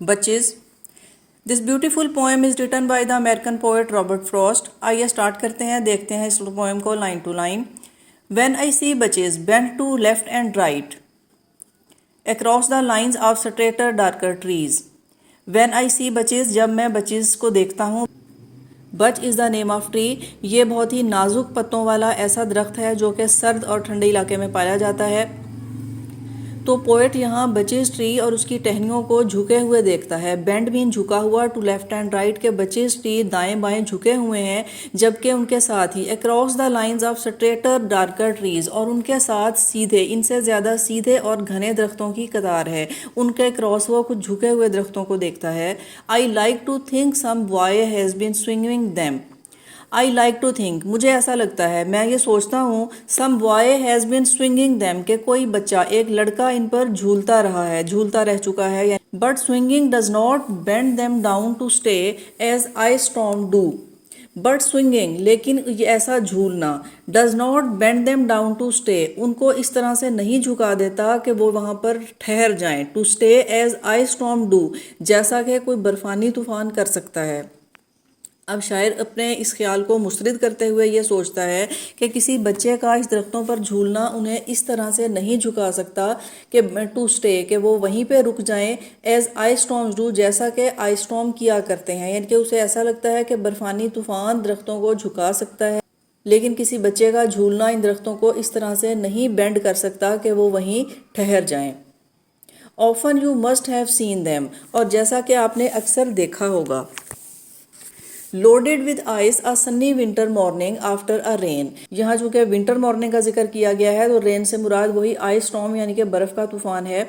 बचेज। This beautiful poem is written by the American poet Robert Frost. आइए start करते हैं, देखते हैं इस पोएम को line to line. When I see birches bend to left and right across the lines of straighter darker trees. When I see बचेज, जब मैं बचेज को देखता हूँ। बच is the name of tree. ये बहुत ही नाजुक पत्तों वाला ऐसा दरख्त है जो कि सर्द और ठंडे इलाके में पाया जाता है। तो पोएट यहाँ बचेज ट्री और उसकी टहनियों को झुके हुए देखता है। बेंड मीन झुका हुआ, टू लेफ्ट एंड राइट के बचेज ट्री दाएं बाएं झुके हुए हैं, जबकि उनके साथ ही across the lines of straighter darker trees, और उनके साथ सीधे, इनसे ज़्यादा सीधे और घने दरख्तों की कतार है। उनके क्रॉस वो कुछ झुके हुए दरख्तों को देखता है। I like to think some boy has been swinging them. I like to think, मुझे ऐसा लगता है, मैं ये सोचता हूँ, some boy has been swinging them, के कोई बच्चा, एक लड़का इन पर झूलता रहा है, झूलता रह चुका है। But swinging does not bend them down to stay as ice storm do. But swinging, लेकिन ऐसा झूलना, does not bend them down to stay, उनको इस तरह से नहीं झुका देता कि वो वहाँ पर ठहर जाएं। To stay as ice storm do, जैसा कि कोई बर्फानी तूफान कर सकता है। अब शायर अपने इस ख्याल को मुस्तरद करते हुए ये सोचता है कि किसी बच्चे का इस दरख्तों पर झूलना उन्हें इस तरह से नहीं झुका सकता कि टू स्टे, कि वो वहीं पे रुक जाएं, एज आई स्टॉर्म्स डू, जैसा कि आई स्टॉर्म किया करते हैं। यानी कि उसे ऐसा लगता है कि बर्फानी तूफान दरख्तों को झुका सकता है, लेकिन किसी बच्चे का झूलना इन दरख्तों को इस तरह से नहीं बेंड कर सकता कि वो वहीं ठहर जाएं। Often you must have seen them, और जैसा कि आपने अक्सर देखा होगा। Loaded with ice a Sunny winter morning after a rain, यहाँ चूंकि विंटर मॉर्निंग का जिक्र किया गया है तो रेन से मुराद वही आइस स्टॉर्म यानी कि बर्फ़ का तूफान है।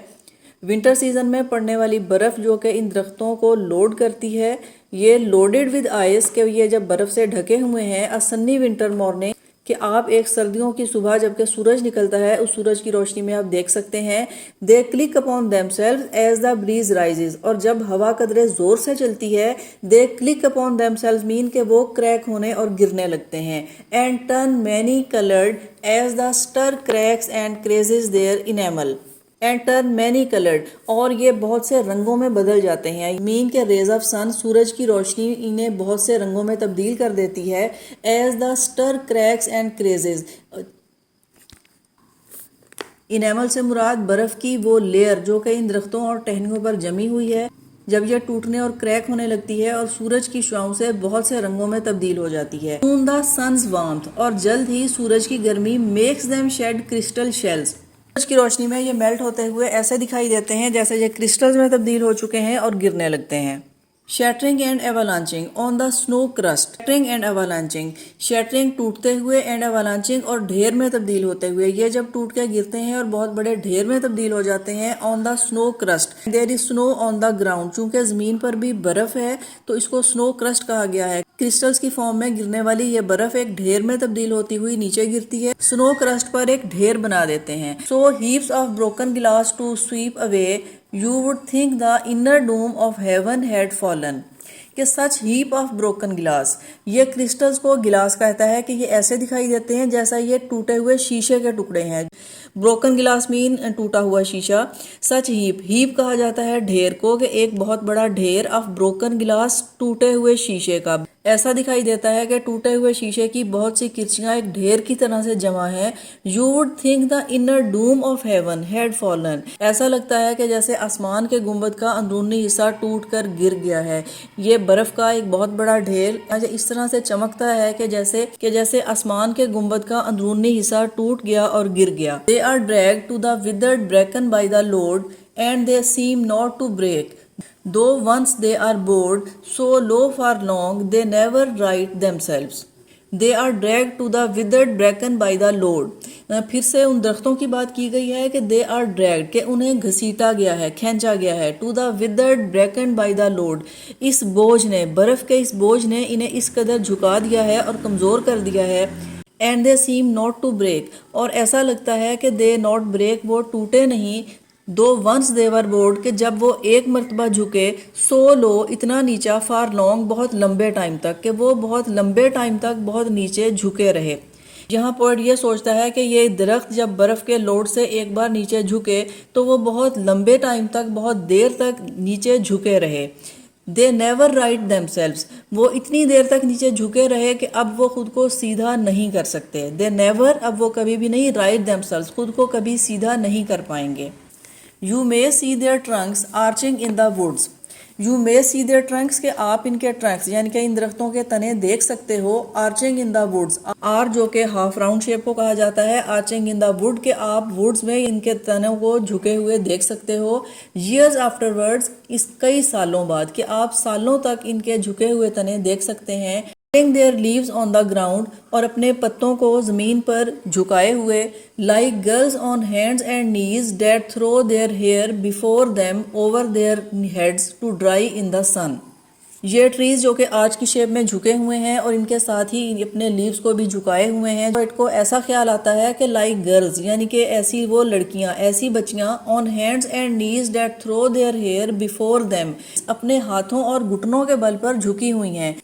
विंटर सीजन में पड़ने वाली बर्फ़ जो कि इन दरख्तों को लोड करती है, ये लोडेड विद आइस, के ये जब बर्फ़ से ढके हुए हैं। अ सन्नी विंटर मॉर्निंग, कि आप एक सर्दियों की सुबह जबकि सूरज निकलता है, उस सूरज की रोशनी में आप देख सकते हैं। They click upon themselves as the breeze rises, और जब हवा कदरे जोर से चलती है, they click upon themselves mean के वो क्रैक होने और गिरने लगते हैं। And turn many coloured as the stir cracks and crazes their enamel. And turn many coloured, और ये बहुत से रंगों में बदल जाते हैं। मीन के रेज ऑफ सन, सूरज की रोशनी इन्हें बहुत से रंगों में तब्दील कर देती है। As the stir cracks and crazes, enamel से मुराद बर्फ की वो लेयर जो कि इन दरख्तों और टहनियों पर जमी हुई है, जब यह टूटने और क्रैक होने लगती है और सूरज की शुआओं से बहुत से रंगों में तब्दील हो जाती है। सून द सन्स वार्मथ, और जल्द ही सूरज की गर्मी, makes them shed crystal shells, सूरज की रोशनी में ये मेल्ट होते हुए ऐसे दिखाई देते हैं जैसे ये क्रिस्टल्स में तब्दील हो चुके हैं और गिरने लगते हैं। Shattering and avalanching on the snow crust. Shattering and avalanching, shattering टूटते हुए, एंड एवालांचिंग और ढेर में तब्दील होते हुए। ये जब टूट के गिरते हैं और बहुत बड़े ढेर में तब्दील हो जाते हैं। On the snow crust, there is snow on the ground, चूंकि जमीन पर भी बर्फ है तो इसको स्नो क्रस्ट कहा गया है। क्रिस्टल्स की फॉर्म में गिरने वाली ये बर्फ एक ढेर में तब्दील होती हुई नीचे गिरती है, स्नो क्रस्ट पर एक ढेर बना देते हैं। So heaps of broken glass to sweep away, you would think the inner dome of heaven had fallen. कि सच हीप ऑफ ब्रोकन गिलास, ये क्रिस्टल्स को गिलास कहता है कि ये ऐसे दिखाई देते हैं जैसा ये टूटे हुए शीशे के टुकड़े हैं। ब्रोकन गिलास मीन टूटा हुआ शीशा। सच हीप, हीप कहा जाता है ढेर को, कि एक बहुत बड़ा ढेर ऑफ ब्रोकन गिलास, टूटे हुए शीशे का। ऐसा दिखाई देता है कि टूटे हुए शीशे की बहुत सी किरचियां एक ढेर की तरह से जमा है। You would think the inner dome of heaven had fallen, ऐसा लगता है कि जैसे आसमान के गुंबद का अंदरूनी हिस्सा टूट कर गिर गया है। ये बर्फ का एक बहुत बड़ा ढेर इस तरह से चमकता है कि जैसे आसमान के गुंबद का अंदरूनी हिस्सा टूट गया और गिर गया। They are dragged to the withered bracken by the load and they seem not to break, though once they are bored so low for long they never right themselves. They are dragged to the withered bracken by the load. फिर से उन दरख्तों की बात की गई है कि they are dragged, कि उन्हें घसीटा गया है, खींचा गया है। to the withered bracken by the load, इस बोझ ने, बर्फ के इस बोझ ने इन्हें इस कदर झुका दिया है और कमज़ोर कर दिया है। And they seem not to break, और ऐसा लगता है कि दे नॉट ब्रेक, वो टूटे नहीं। दो वंस देवर बोर्ड, के जब वो एक मरतबा झुके, सो लो, इतना नीचा, फार लॉन्ग, बहुत लंबे टाइम तक, कि वो बहुत लंबे टाइम तक बहुत नीचे झुके रहे। यहाँ पोएट ये सोचता है कि ये दरख्त जब बर्फ़ के लोड से एक बार नीचे झुके तो वो बहुत लंबे टाइम तक, बहुत देर तक नीचे झुके रहे। दे नेवर राइट देमसेल्व्स, वो इतनी देर तक नीचे झुके रहे कि अब वो खुद को सीधा नहीं कर सकते। दे नेवर, अब वो कभी भी नहीं, राइट देमसेल्व्स, खुद को कभी सीधा नहीं कर पाएंगे। You may see their trunks arching in the woods, you may see their trunks, के आप इनके ट्रंक्स यानी कि इन दरख्तों के तने देख सकते हो। आर्चिंग इन द वुड्स, आर जो कि हाफ राउंड शेप को कहा जाता है, आर्चिंग इन द वुड, के आप वुड्स में इनके तनों को झुके हुए देख सकते हो। ईयर्स आफ्टरवर्ड्स, इस कई सालों बाद, कि आप सालों तक इनके झुके हुए तने देख सकते हैं। Their leaves on the ground, और अपने पत्तों को जमीन पर झुकाए हुए। Like girls on hands and knees that throw their hair before them over their heads to dry in the sun. ये ट्रीज जो कि आर्च की शेप में झुके हुए हैं और इनके साथ ही अपने लीव्स को भी झुकाए हुए हैं। तो इनको ऐसा ख्याल आता है कि लाइक गर्ल्स, यानी कि ऐसी वो लड़कियां, ऐसी बच्चियां, on hands and knees that throw their hair before them, अपने हाथों और घुटनों के बल पर झुकी हुई हैं।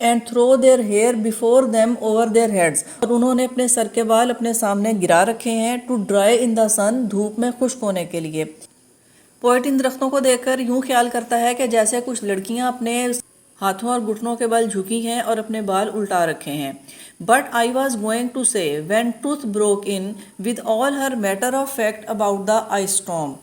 And throw their hair before them over their heads, और उन्होंने अपने सर के बाल अपने सामने गिरा रखे हैं। टू ड्राई इन द सन, धूप में खुश्क होने के लिए। पोएट इन दरख्तों को देखकर यूं ख्याल करता है कि जैसे कुछ लड़कियां अपने हाथों और घुटनों के बल झुकी हैं और अपने बाल उल्टा रखे हैं। But I was going to say when truth broke in with all her matter of fact about the ice storm.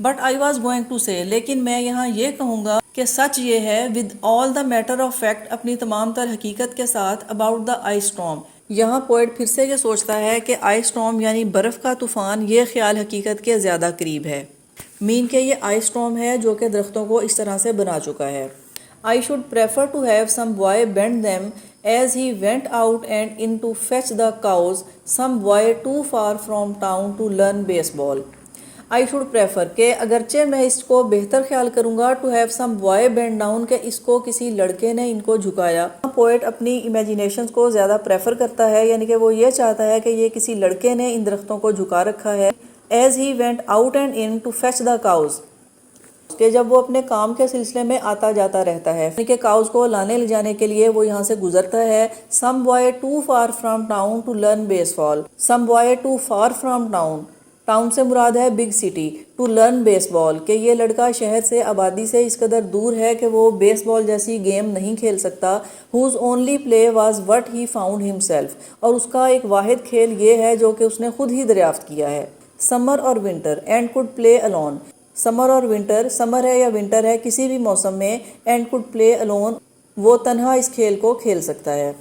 But I was going to say, लेकिन मैं यहाँ ये कहूँगा कि सच ये है, with all the matter of fact, अपनी तमाम तर हकीकत के साथ, अबाउट द आइस स्टॉर्म। यहाँ पोएट फिर से ये सोचता है कि आइस स्टॉर्म यानी बर्फ़ का तूफ़ान, ये ख्याल हकीकत के ज़्यादा करीब है। मीन के ये आइस स्टॉर्म है जो कि दरख्तों को इस तरह से बना चुका है। I should prefer to have some boy bend them as he went out and in to fetch the cows, some boy too far from town to learn baseball. I should prefer, के अगरचे मैं इसको बेहतर ख्याल करूँगा, to have some boy bend down, के इसको किसी लड़के ने इनको झुकाया। पोएट अपनी इमेजिनेशंस को ज़्यादा प्रेफर करता है, यानी कि वो ये चाहता है कि ये किसी लड़के ने इन दरख्तों को झुका रखा है। As he went out and in to fetch the cows, कि जब वो अपने काम के सिलसिले में आता जाता रहता है, यानी कि काउज को लाने ले जाने के लिए वो यहाँ से गुजरता है। Some boy too far from town to learn baseball, some boy too far from town, town से मुराद है big city, to learn baseball, कि ये लड़का शहर से, आबादी से इस कदर दूर है कि वो बेसबॉल जैसी गेम नहीं खेल सकता। Whose only play was what he found himself, और उसका एक वाहिद खेल ये है जो कि उसने खुद ही दरियाफ्त किया है। समर और winter and could play alone, summer और विंटर, समर है या विंटर है, किसी भी मौसम में। एंड कुड प्ले अलोन, वो तन्हा इस खेल को खेल सकता है।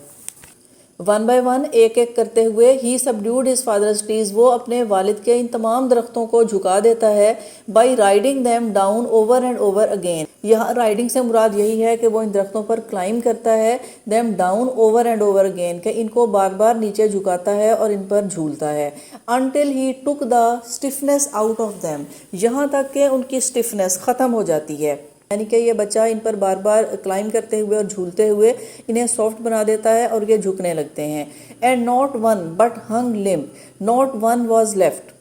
वन बाय वन, एक एक करते हुए, ही सबड्यूड हिज फादर्स ट्रीज, वो अपने वालिद के इन तमाम दरख्तों को झुका देता है। By riding them down over and over again, यहाँ राइडिंग से मुराद यही है कि वो इन दरख्तों पर क्लाइम करता है। Them down over and over again, के इनको बार बार नीचे झुकाता है और इन पर झूलता है। Until he took the stiffness out of them, यहाँ तक कि उनकी स्टिफनेस ख़त्म हो जाती है, यानी कि ये बच्चा इन पर बार बार क्लाइम करते हुए और झूलते हुए इन्हें सॉफ्ट बना देता है और ये झुकने लगते हैं। And not one but hung limp, not one was left,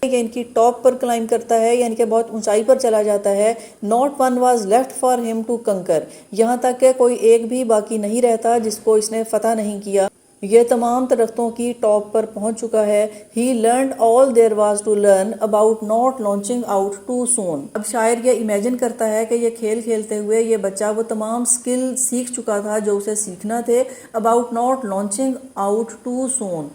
इनकी टॉप पर क्लाइम करता है, यानी कि बहुत ऊंचाई पर चला जाता है। Not one was left for him to conquer, यहाँ तक कि कोई एक भी बाकी नहीं रहता जिसको इसने फतह नहीं किया। ये तमाम दरख्तों की टॉप पर पहुंच चुका है। He learned all there was to learn about not launching out too soon. अब शायर ये इमेजिन करता है कि ये खेल खेलते हुए ये बच्चा वो तमाम स्किल सीख चुका था जो उसे सीखना थे, about not launching out too सून,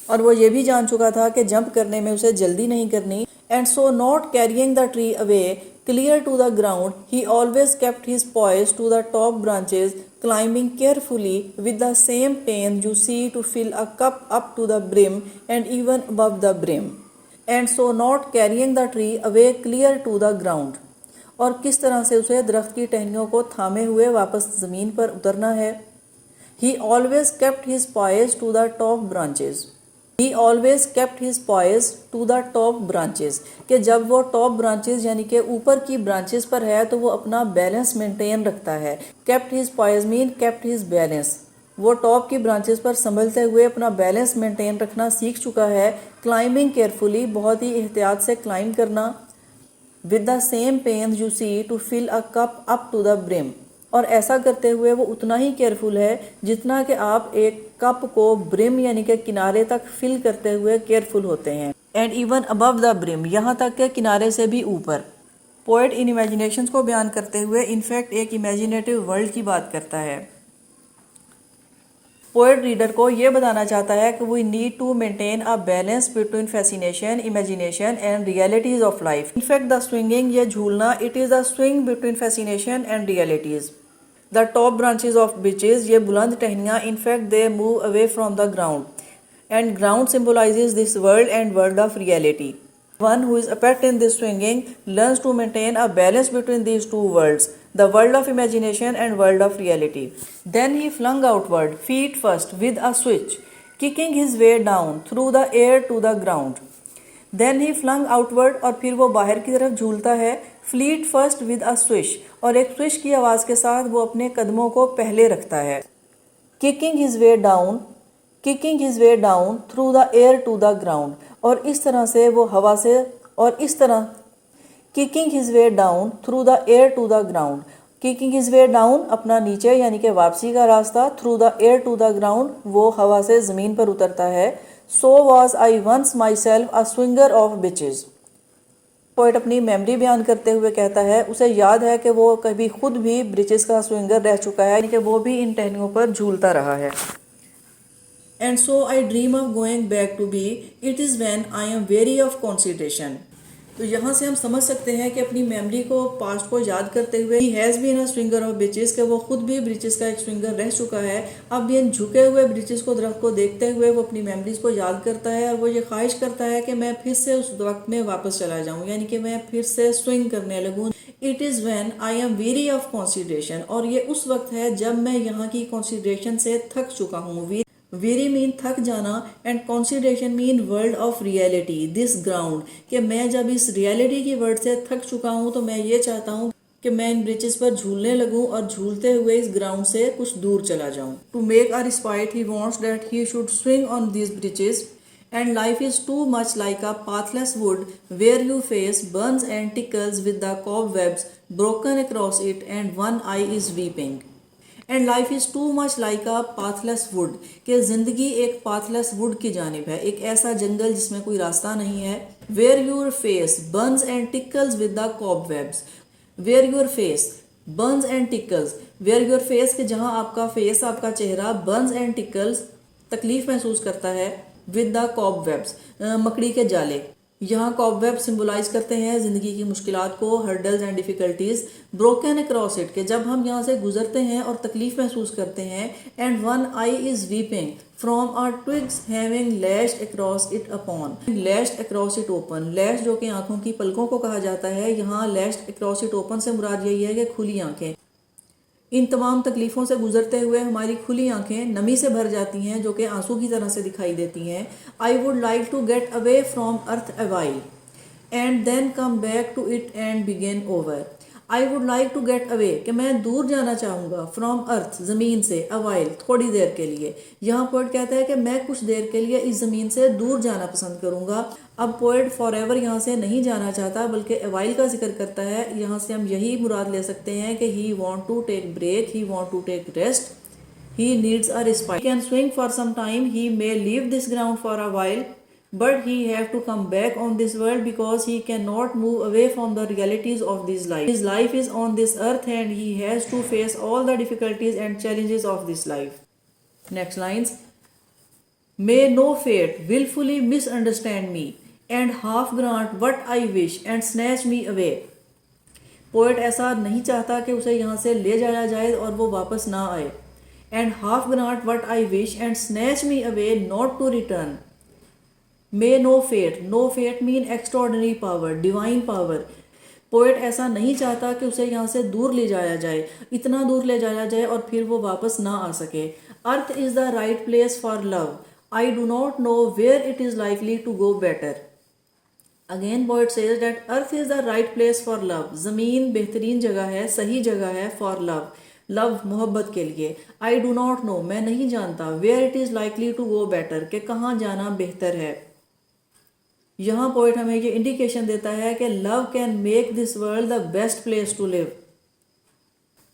और वो ये भी जान चुका था कि जंप करने में उसे जल्दी नहीं करनी। And so not carrying the tree away clear to the ground, he always kept his poise to the top branches, climbing carefully with the same pains you see to fill a cup up to the brim and even above the brim. And so not carrying the tree away clear to the ground, और किस तरह से उसे दरख्त की टहनियों को थामे हुए वापस ज़मीन पर उतरना है। He always kept his poise to the top branches. He always kept his poise to the top branches, कि जब वो टॉप ब्रांचेस यानी कि ऊपर की ब्रांचेस पर है तो वो अपना बैलेंस मेंटेन रखता है। kept his poise mean kept his balance, वो टॉप की ब्रांचेस पर संभलते हुए अपना बैलेंस मेंटेन रखना सीख चुका है। क्लाइंबिंग केयरफुली, बहुत ही एहतियात से क्लाइंब करना। With the same pain you see to fill a cup up to the brim, और ऐसा करते हुए वो उतना ही केयरफुल है जितना कि आप एक कप को ब्रिम यानी कि किनारे तक फिल करते हुए केयरफुल होते हैं। And even above the brim, यहाँ तक के किनारे से भी ऊपर। पोएट इन इमेजिनेशंस को बयान करते हुए इनफैक्ट एक इमेजिनेटिव वर्ल्ड की बात करता है। पोएट रीडर को ये बताना चाहता है कि we need to maintain a balance between fascination, imagination and realities of life. In fact the swinging, ये झूलना, it is a swing between fascination and realities. The top branches of birches, ये बुलंद टहनियाँ, in fact they move away from the ground and ground symbolises this world and world of reality. One who is adept in this swinging learns to maintain a balance between these two worlds, the world of imagination and world of reality. Then he flung outward, feet first, with a switch, kicking his way down through the air to the ground. Then he flung outward, और फिर वो बाहर की तरफ झूलता है, fleet first with a swish, और एक swish की आवाज़ के साथ वो अपने कदमों को पहले रखता है। Kicking his way down through the air to the ground, और इस तरह से वो हवा से, और इस तरह kicking his way down through the air to the ground, kicking his way down अपना नीचे यानी कि वापसी का रास्ता, through the air to the ground वो हवा से ज़मीन पर उतरता है। So was I once myself a swinger of bitches। Poet अपनी मेमोरी बयान करते हुए कहता है उसे याद है कि वो कभी खुद भी ब्रिचेस का स्विंगर रह चुका है, यानी कि वो भी इन टहनियों पर झूलता रहा है। And so I dream of going back to be, it is when I am weary of consideration। तो यहाँ से हम समझ सकते हैं कि अपनी मेमोरी को, पास्ट को याद करते हुए he has been a swinger of bitches, कि वो खुद भी ब्रिचेस का एक स्विंगर रह चुका है। अब इन झुके हुए ब्रिचेस को, दरख्त को देखते हुए वो अपनी मेमोरीज को याद करता है और वो ये ख्वाहिश करता है कि मैं फिर से उस वक्त में वापस चला जाऊँ, यानी कि मैं फिर से स्विंग करने लगूँ। It is when I am very of consideration, और ये उस वक्त है जब मैं यहाँ की कंसिडरेशन से थक चुका हूँ। वेरी मीन थक जाना, and consideration mean world of reality, this ground, कि मैं जब इस रियलिटी की वर्ल्ड से थक चुका हूँ तो मैं ये चाहता हूँ कि मैं इन ब्रिजेस पर झूलने लगूँ और झूलते हुए इस ग्राउंड से कुछ दूर चला जाऊँ। To make a respite he wants that he should swing on this birches, and life is too much like a pathless wood where your face burns and tickles with the cobwebs broken across it and one eye is weeping। And life is too much like a pathless would, कि ज़िंदगी एक pathless would की जानिब है, एक ऐसा जंगल जिसमें कोई रास्ता नहीं है। Where your face burns and tickles with the cobwebs, where your face burns and tickles, where your face, कि जहाँ आपका फेस, आपका चेहरा, बर्न्स एंड टिकल्स, तकलीफ महसूस करता है, विद द कॉबवेब्स, मकड़ी के जाले। यहाँ कॉबवेब सिंबलाइज करते हैं ज़िंदगी की मुश्किलात को, hurdles and difficulties. Broken across it, के जब हम यहाँ से गुजरते हैं और तकलीफ महसूस करते हैं। And one eye is weeping from a twig's having lashed across it upon, lashed across it open, lash जो कि आंखों की पलकों को कहा जाता है, यहाँ लैश्ड अक्रॉस इट ओपन से मुराद यही है कि खुली आंखें। इन तमाम तकलीफ़ों से गुजरते हुए हमारी खुली आंखें नमी से भर जाती हैं, जो कि आंसू की तरह से दिखाई देती हैं। I would like to get away from earth a while and then come back to it and begin over. I would like to get away, कि मैं दूर जाना चाहूँगा, फ्रॉम अर्थ, ज़मीन से, अ वाइल, थोड़ी देर के लिए। यहाँ पोएट कहता है कि मैं कुछ देर के लिए इस ज़मीन से दूर जाना पसंद करूँगा। अब पोएट फॉर एवर यहाँ से नहीं जाना चाहता, बल्कि अवाइल का जिक्र करता है। यहाँ से हम यही मुराद ले सकते हैं कि he want to take break, he want to take rest, he needs a respite, can swing for some time, he may leave this ground for a while, but he have to come back on this world because he cannot move away from the realities of this life. His life is on this earth and he has to face all the difficulties and challenges of this life. Next lines. May no fate willfully misunderstand me and half grant what I wish and snatch me away. Poet ऐसा नहीं चाहता कि उसे यहाँ से ले जाया जाए और वो वापस ना आए। And half grant what I wish and snatch me away not to return. May no fate mean extraordinary power, divine power। Poet ऐसा नहीं चाहता कि उसे यहाँ से दूर ले जाया जाए, इतना दूर ले जाया जाए और फिर वो वापस ना आ सके। Earth is the right place for love, I do not know where it is likely to go better. Again poet says that earth is the right place for love, ज़मीन बेहतरीन जगह है, सही जगह है, फॉर लव, लव मोहब्बत के लिए। आई डू नॉट नो, मैं नहीं जानता, where it is likely to go better, कि कहाँ जाना बेहतर है। यहाँ पोएट हमें ये इंडिकेशन देता है कि love can make this world the best place to live.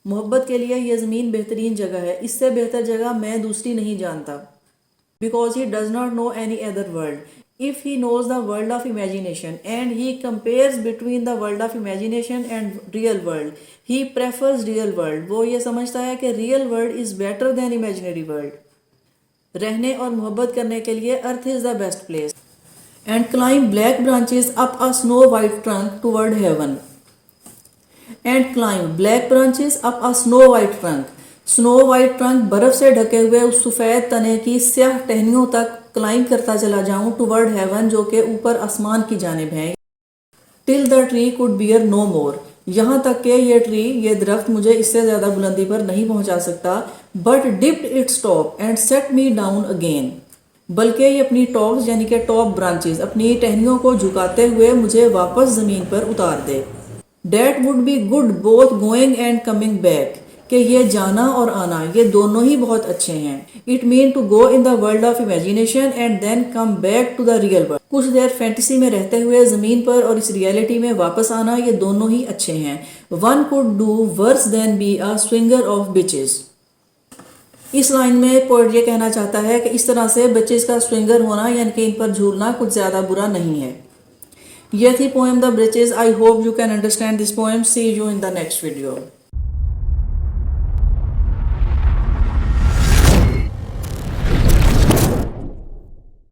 मोहब्बत के लिए ये ज़मीन बेहतरीन जगह है, इससे बेहतर जगह मैं दूसरी नहीं जानता। because he does not know any other world. If he knows the world of imagination and he compares between the world of imagination and real world, he prefers real world. वो ये समझता है कि real world is better than imaginary world. रहने और मोहब्बत करने के लिए earth is the best place. And climb black branches up a snow white trunk toward heaven. And climb black branches up a snow white trunk. Snow white trunk बर्फ से ढके हुए उस सफ़ेद तने की स्याह टहनियों तक क्लाइंब करता चला जाऊं टुवर्ड हेवन, जो कि ऊपर आसमान की जानिब है. Till the tree could bear no more, यहाँ तक कि ये दरख्त मुझे इससे ज़्यादा बुलंदी पर नहीं पहुँचा सकता. But dipped its top and set me down again, बल्कि ये अपनी टॉप्स यानी कि टॉप ब्रांचेस अपनी टहनियों को झुकाते हुए मुझे वापस ज़मीन पर उतार दे. That would be good both going and coming back, कि ये जाना और आना ये दोनों ही बहुत अच्छे हैं. It mean to go in the world of imagination and then come back to the real world. कुछ देर फैंटेसी में रहते हुए ज़मीन पर और इस रियलिटी में वापस आना ये दोनों ही अच्छे हैं. One could do worse than be a swinger of birches. इस लाइन में पोएट ये कहना चाहता है कि इस तरह से बचेस का स्विंगर होना यानी कि इन पर झूलना कुछ ज़्यादा बुरा नहीं है. ये थी poem the birches. I hope you can understand this poem. See you in the next video.